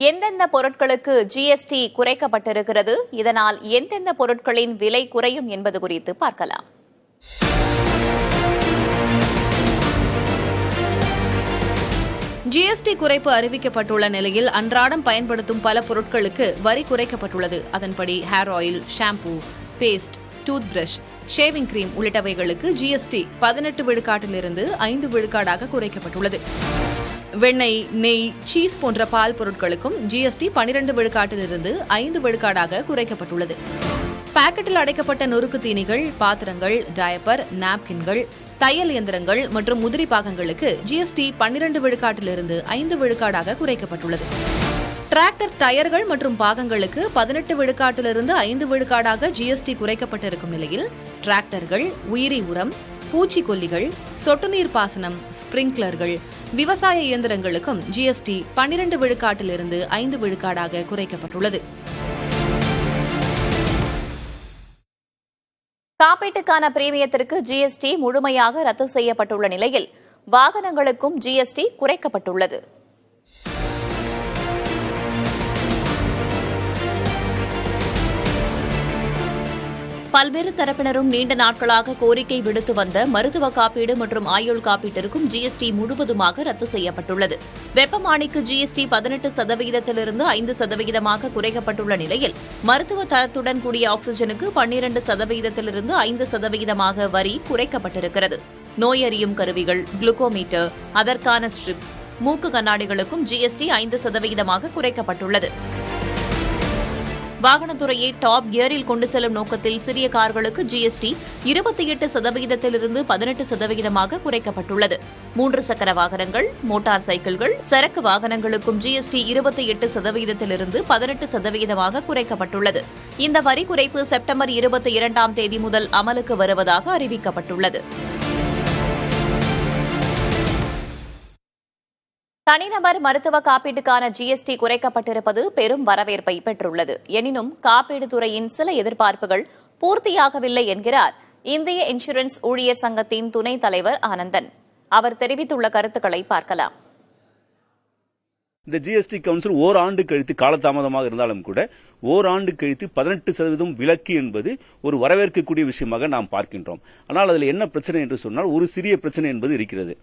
எந்தெந்த பொருட்களுக்கு ஜிஎஸ்டி குறைக்கப்பட்டிருக்கிறது, இதனால் எந்தெந்த பொருட்களின் விலை குறையும் என்பது குறித்து பார்க்கலாம். ஜிஎஸ்டி குறைப்பு அறிவிக்கப்பட்டுள்ள நிலையில் அன்றாடம் பயன்படுத்தும் பல பொருட்களுக்கு வரி குறைக்கப்பட்டுள்ளது. அதன்படி hair oil, shampoo, paste, tooth brush, shaving cream உள்ளிட்டவைகளுக்கு ஜிஎஸ்டி 18 விழுக்காட்டிலிருந்து 5 விழுக்காடாக குறைக்கப்பட்டுள்ளது. வெண்ணெய், நெய், சீஸ் போன்ற பால் பொருட்களுக்கும் ஜிஎஸ்டி 12 விழுக்காட்டிலிருந்து 5 விழுக்காடாக குறைக்கப்பட்டுள்ளது. பாக்கெட்டில் அடைக்கப்பட்ட நொறுக்கு தீனிகள், பாத்திரங்கள், டயப்பர், நாப்கின்கள், தையல் இயந்திரங்கள் மற்றும் உதிரி பாகங்களுக்கு ஜிஎஸ்டி 12 விழுக்காட்டிலிருந்து 5 விழுக்காடாக குறைக்கப்பட்டுள்ளது. டிராக்டர் டயர்கள் மற்றும் பாகங்களுக்கு 18 விழுக்காட்டிலிருந்து 5 விழுக்காடாக ஜிஎஸ்டி குறைக்கப்பட்டிருக்கும் நிலையில் டிராக்டர்கள், உயிரி உரம், பூச்சிக்கொல்லிகள், சொட்டு நீர் பாசனம், ஸ்பிரிங்க்லர்கள், விவசாய இயந்திரங்களுக்கும் ஜிஎஸ்டி 12 விழுக்காட்டிலிருந்து 5 விழுக்காடாக குறைக்கப்பட்டுள்ளது. காப்பீட்டுக்கான பிரீமியத்திற்கு ஜிஎஸ்டி முழுமையாக ரத்து செய்யப்பட்டுள்ள நிலையில் வாகனங்களுக்கும் ஜிஎஸ்டி குறைக்கப்பட்டுள்ளது. பல்வேறு தரப்பினரும் நீண்ட நாட்களாக கோரிக்கை விடுத்து வந்த மருத்துவ காப்பீடு மற்றும் ஆயுள் காப்பீட்டிற்கும் ஜிஎஸ்டி முழுவதுமாக ரத்து செய்யப்பட்டுள்ளது. வெப்பமானிக்கு ஜிஎஸ்டி 18% 5% குறைக்கப்பட்டுள்ள நிலையில் மருத்துவ தரத்துடன் கூடிய ஆக்ஸிஜனுக்கு 12% 5% வரி குறைக்கப்பட்டிருக்கிறது. நோயறியும் கருவிகள், குளுக்கோமீட்டர், அதற்கான ஸ்ட்ரிப்ஸ், மூக்கு கண்ணாடிகளுக்கும் ஜிஎஸ்டி 5% குறைக்கப்பட்டுள்ளது. வாகனத்துறையை டாப் கியரில் கொண்டு செல்லும் நோக்கத்தில் சிறிய கார்களுக்கு ஜிஎஸ்டி 28% 18% குறைக்கப்பட்டுள்ளது. 3 சக்கர வாகனங்கள், மோட்டார் சைக்கிள்கள், சரக்கு வாகனங்களுக்கும் ஜிஎஸ்டி 28% 18% குறைக்கப்பட்டுள்ளது. இந்த வரி குறைப்பு செப்டம்பர் 22ஆம் தேதி முதல் அமலுக்கு வருவதாக அறிவிக்கப்பட்டுள்ளது. தனிநபர் மருத்துவ காப்பீட்டுக்கான ஜிஎஸ்டி குறைக்கப்பட்டிருப்பது பெரும் வரவேற்பை பெற்றுள்ளது. எனினும் காப்பீடு துறையின் சில எதிர்பார்ப்புகள் பூர்த்தியாகவில்லை என்கிறார் இந்திய இன்சூரன்ஸ் ஊழியர் சங்கத்தின் துணைத் தலைவர் ஆனந்தன். அவர் தெரிவித்துள்ள கருத்துக்களை பார்க்கலாம். இந்த ஜிஎஸ்டி கவுன்சில் ஓராண்டு கழித்து காலதாமதமாக இருந்தாலும் கூட ஓராண்டு கழித்து 18% விலக்கு என்பது ஒரு வரவேற்கக்கூடிய விஷயமாக நாம் பார்க்கின்றோம். ஆனால் அதில் என்ன பிரச்சனை என்று சொன்னால் ஒரு சிறிய பிரச்சனை என்பது இருக்கிறது.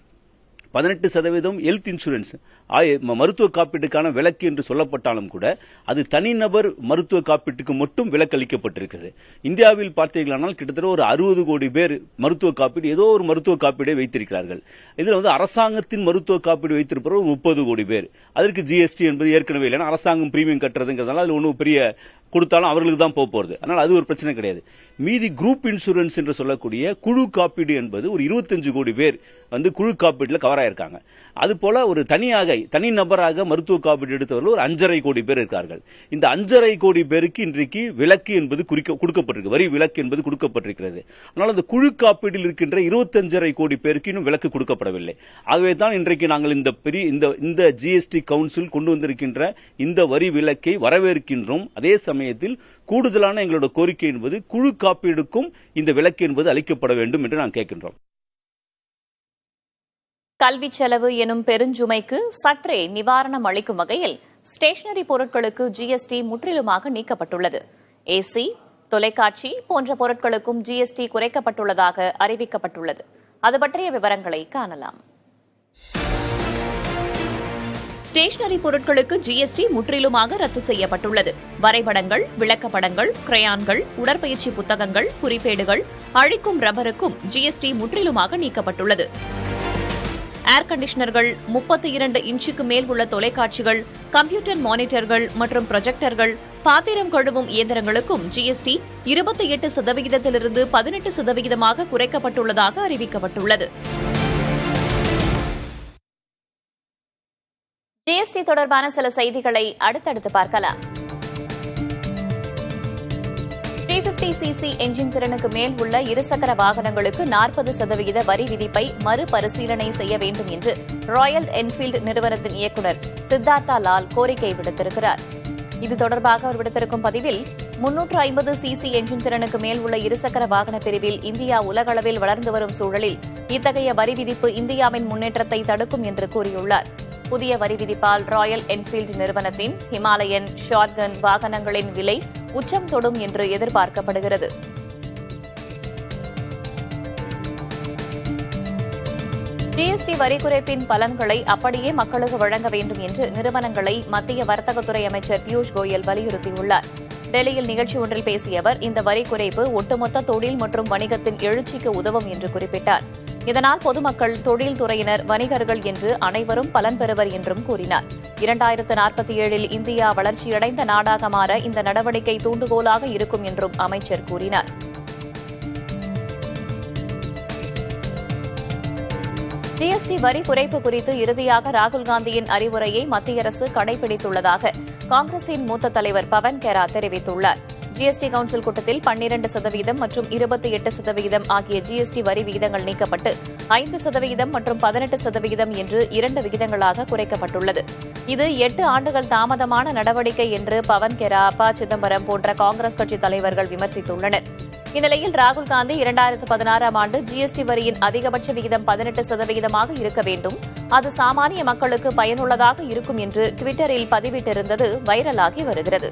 18% ஹெல்த் இன்சூரன்ஸ் மருத்துவ காப்பீட்டுக்கான விலக்கு என்று சொல்லப்பட்டாலும் கூட அது தனிநபர் மருத்துவ காப்பீட்டுக்கு மட்டும் விலக்கு அளிக்கப்பட்டிருக்கிறது. இந்தியாவில் பார்த்தீர்களானால் கிட்டத்தட்ட ஒரு 60 கோடி பேர் மருத்துவ காப்பீடு ஏதோ ஒரு மருத்துவ காப்பீடை வைத்திருக்கிறார்கள். இதில் அரசாங்கத்தின் மருத்துவ காப்பீடு வைத்திருப்பவர் 30 கோடி பேர். அதற்கு ஜிஎஸ்டி என்பது ஏற்கனவே இல்லை. அரசாங்கம் பிரீமியம் கட்டுறதுங்கிறதுனால அது ஒன்றும் பெரிய கொடுத்தாலும் அவர்களுக்கு தான் போகிறது. ஆனால் அது ஒரு பிரச்சனை கிடையாது. மீதி குரூப் இன்சூரன்ஸ் என்று சொல்லக்கூடிய குழு காப்பீடு என்பது ஒரு 25 கோடி பேர் குழு காப்பீட்டில் கவர் ஆயிருக்காங்க. அதுபோல ஒரு தனிநபராக மருத்துவ காப்பீடு எடுத்தவர்கள் ஒரு 5.5 கோடி பேர் இருக்கார்கள். இந்த 5.5 கோடி பேருக்கு இன்றைக்கு விலக்கு என்பது கொடுக்கப்பட்டிருக்கு, வரி விலக்கு என்பது கொடுக்கப்பட்டிருக்கிறது. ஆனால் அந்த குழு காப்பீட்டில் இருக்கின்ற 25.5 கோடி பேருக்கு இன்னும் விலக்கு கொடுக்கப்படவில்லை. ஆகவே தான் இன்றைக்கு நாங்கள் இந்த ஜிஎஸ்டி கவுன்சில் கொண்டு வந்திருக்கின்ற இந்த வரி விலக்கை வரவேற்கின்றோம். அதே சமயத்தில் கூடுதலான எங்களோட கோரிக்கை என்பது குழு காப்பீடுக்கும் இந்த விலக்கு என்பது அளிக்கப்பட வேண்டும் என்று நான் கேட்கின்றோம். கல்வி செலவு எனும் பெருஞ்சுமைக்கு சற்றே நிவாரணம் அளிக்கும் வகையில் ஸ்டேஷனரி பொருட்களுக்கு ஜிஎஸ்டி முற்றிலுமாக நீக்கப்பட்டுள்ளது. ஏசி, தொலைக்காட்சி போன்ற பொருட்களுக்கும் ஜிஎஸ்டி குறைக்கப்பட்டுள்ளதாக அறிவிக்கப்பட்டுள்ளது. அது பற்றிய விவரங்களை காணலாம். ஸ்டேஷனரி பொருட்களுக்கு ஜிஎஸ்டி முற்றிலுமாக ரத்து செய்யப்பட்டுள்ளது. வரைபடங்கள், விளக்கப்படங்கள், கிரையான்கள், உடற்பயிற்சி புத்தகங்கள், குறிப்பேடுகள், அழிக்கும் ரப்பருக்கும் ஜிஎஸ்டி முற்றிலுமாக நீக்கப்பட்டுள்ளது. ஏர் கண்டிஷனர்கள், 32 இன்ச்சுக்கு மேல் உள்ள தொலைக்காட்சிகள், கம்ப்யூட்டர் மானிட்டர்கள் மற்றும் ப்ரொஜெக்டர்கள், பாத்திரம் கழுவும் இயந்திரங்களுக்கும் ஜிஎஸ்டி 28% 18% குறைக்கப்பட்டுள்ளதாக அறிவிக்கப்பட்டுள்ளது. ஜிஎஸ்டி தொடர்பான சில செய்திகளை அடுத்தடுத்து பார்க்கலாம். 350cc என்ஜின் திறனுக்கு மேல் உள்ள இருசக்கர வாகனங்களுக்கு 40% வரி விதிப்பை மறுபரிசீலனை செய்ய வேண்டும் என்று ராயல் என்ஃபீல்டு நிறுவனத்தின் இயக்குநர் சித்தார்த்தா லால் கோரிக்கை விடுத்திருக்கிறார். இது தொடர்பாக அவர் விடுத்திருக்கும் பதிவில் 350cc என்ஜின் திறனுக்கு மேல் உள்ள இருசக்கர வாகன பிரிவில் இந்தியா உலகளவில் வளர்ந்து வரும் சூழலில் இத்தகைய வரி விதிப்பு இந்தியாவின் முன்னேற்றத்தை தடுக்கும் என்று கூறியுள்ளார். புதிய வரி விதிப்பால் ராயல் என்ஃபீல்டு நிறுவனத்தின் ஹிமாலயன் ஷாட்கன் வாகனங்களின் விலை உச்சம் தொடும் என்று எதிர்பார்க்கப்படுகிறது. ஜிஎஸ்டி வரி குறைப்பின் பலன்களை அப்படியே மக்களுக்கு வழங்க வேண்டும் என்று நிறுவனங்களை மத்திய வர்த்தகத்துறை அமைச்சர் பியூஷ் கோயல் வலியுறுத்தியுள்ளார். டெல்லியில் நிகழ்ச்சி ஒன்றில் பேசிய அவர் இந்த வரி குறைப்பு ஒட்டுமொத்த தொழில் மற்றும் வணிகத்தின் எழுச்சிக்கு உதவும் என்று குறிப்பிட்டார். இதனால் பொதுமக்கள், தொழில்துறையினர், வணிகர்கள் என்று அனைவரும் பலன் பெறுவர் என்றும் கூறினார். 2047 இந்தியா வளர்ச்சியடைந்த நாடாக மாற இந்த நடவடிக்கை தூண்டுகோலாக இருக்கும் என்றும் அமைச்சர் கூறினார். ஜிஎஸ்டி வரி குறைப்பு குறித்து இறுதியாக ராகுல் காந்தியின் அறிவுரையை மத்திய அரசு கடைபிடித்துள்ளதாக காங்கிரசின் மூத்த தலைவர் பவன் கெரா தெரிவித்துள்ளார். ஜிஎஸ்டி கவுன்சில் கூட்டத்தில் 12% மற்றும் 28% ஆகிய ஜிஎஸ்டி வரி விகிதங்கள் நீக்கப்பட்டு 5% மற்றும் 18% என்று 2 விகிதங்களாக குறைக்கப்பட்டுள்ளது. இது 8 ஆண்டுகள் தாமதமான நடவடிக்கை என்று பவன் கெரா, ப. சிதம்பரம் போன்ற காங்கிரஸ் கட்சி தலைவர்கள் விமர்சித்துள்ளனர். இந்நிலையில் ராகுல் காந்தி 2016 ஆண்டு ஜிஎஸ்டி வரியின் அதிகபட்ச விகிதம் 18% இருக்க வேண்டும், அது சாமானிய மக்களுக்கு பயனுள்ளதாக இருக்கும் என்று டுவிட்டரில் பதிவிட்டிருந்தது வைரலாகி வருகிறது.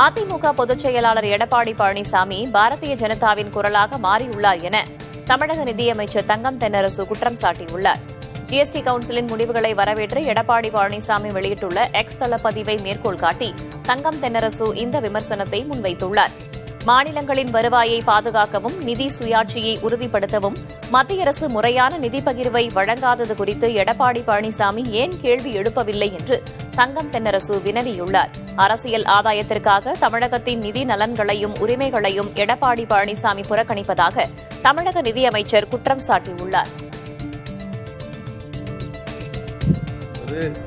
அதிமுக பொதுச் செயலாளர் எடப்பாடி பழனிசாமி பாரதிய ஜனதாவின் குரலாக மாறியுள்ளார் என தமிழக நிதியமைச்சர் தங்கம் தென்னரசு குற்றம் சாட்டியுள்ளார். ஜிஎஸ்டி கவுன்சிலின் முடிவுகளை வரவேற்று எடப்பாடி பழனிசாமி வெளியிட்டுள்ள எக்ஸ் தள பதிவை மேற்கோள் காட்டி தங்கம் தென்னரசு இந்த விமர்சனத்தை முன்வைத்துள்ளார். மாநிலங்களின் வருவாயை பாதுகாக்கவும் நிதி சுயாட்சியை உறுதிப்படுத்தவும் மத்திய அரசு முறையான நிதி பகிர்வை வழங்காதது குறித்து எடப்பாடி பழனிசாமி ஏன் கேள்வி எழுப்பவில்லை என்று தங்கம் தென்னரசு வினவியுள்ளார். அரசியல் ஆதாயத்திற்காக தமிழகத்தின் நிதி நலன்களையும் உரிமைகளையும் எடப்பாடி பழனிசாமி புறக்கணிப்பதாக தமிழக நிதியமைச்சர் குற்றம் சாட்டியுள்ளார்.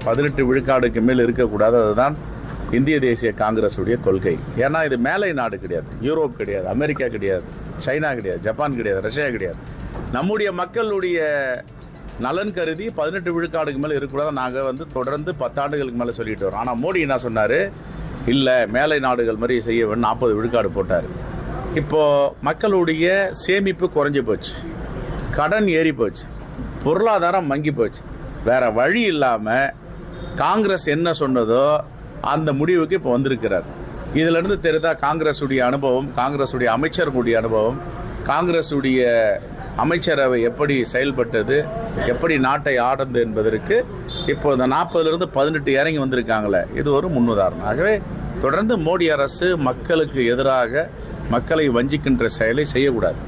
18 விழுக்காடுக்கு மேல் இருக்கக்கூடாது. அதுதான் இந்திய தேசிய காங்கிரஸுடைய கொள்கை. ஏன்னா இது மேலை நாடு கிடையாது, யூரோப் கிடையாது, அமெரிக்கா கிடையாது, சைனா கிடையாது, ஜப்பான் கிடையாது, ரஷ்யா கிடையாது. நம்முடைய மக்களுடைய நலன் கருதி 18 விழுக்காடுக்கு மேலே இருக்கக்கூடாது. நாங்கள் தொடர்ந்து 10 ஆண்டுகளுக்கு மேலே சொல்லிட்டு வரோம். ஆனால் மோடி என்ன சொன்னார், இல்லை மேலை நாடுகள் மாதிரி செய்ய வேண்டும், 40 விழுக்காடு போட்டார். இப்போது மக்களுடைய சேமிப்பு குறைஞ்சி போச்சு, கடன் ஏறி போச்சு, பொருளாதாரம் மங்கி போச்சு. வேறு வழி இல்லாமல் காங்கிரஸ் என்ன சொன்னதோ அந்த முடிவுக்கு இப்போ வந்திருக்கிறார். இதிலிருந்து தெரிந்தா காங்கிரஸுடைய அனுபவம், காங்கிரஸுடைய அமைச்சர்களுடைய அனுபவம், காங்கிரஸுடைய அமைச்சரவை எப்படி செயல்பட்டது, எப்படி நாட்டை ஆடந்து என்பதற்கு இப்போ இந்த 40லிருந்து 18 இறங்கி வந்திருக்காங்களே, இது ஒரு முன்னுதாரணம். ஆகவே தொடர்ந்து மோடி அரசு மக்களுக்கு எதிராக மக்களை வஞ்சிக்கின்ற செயலை செய்யக்கூடாது.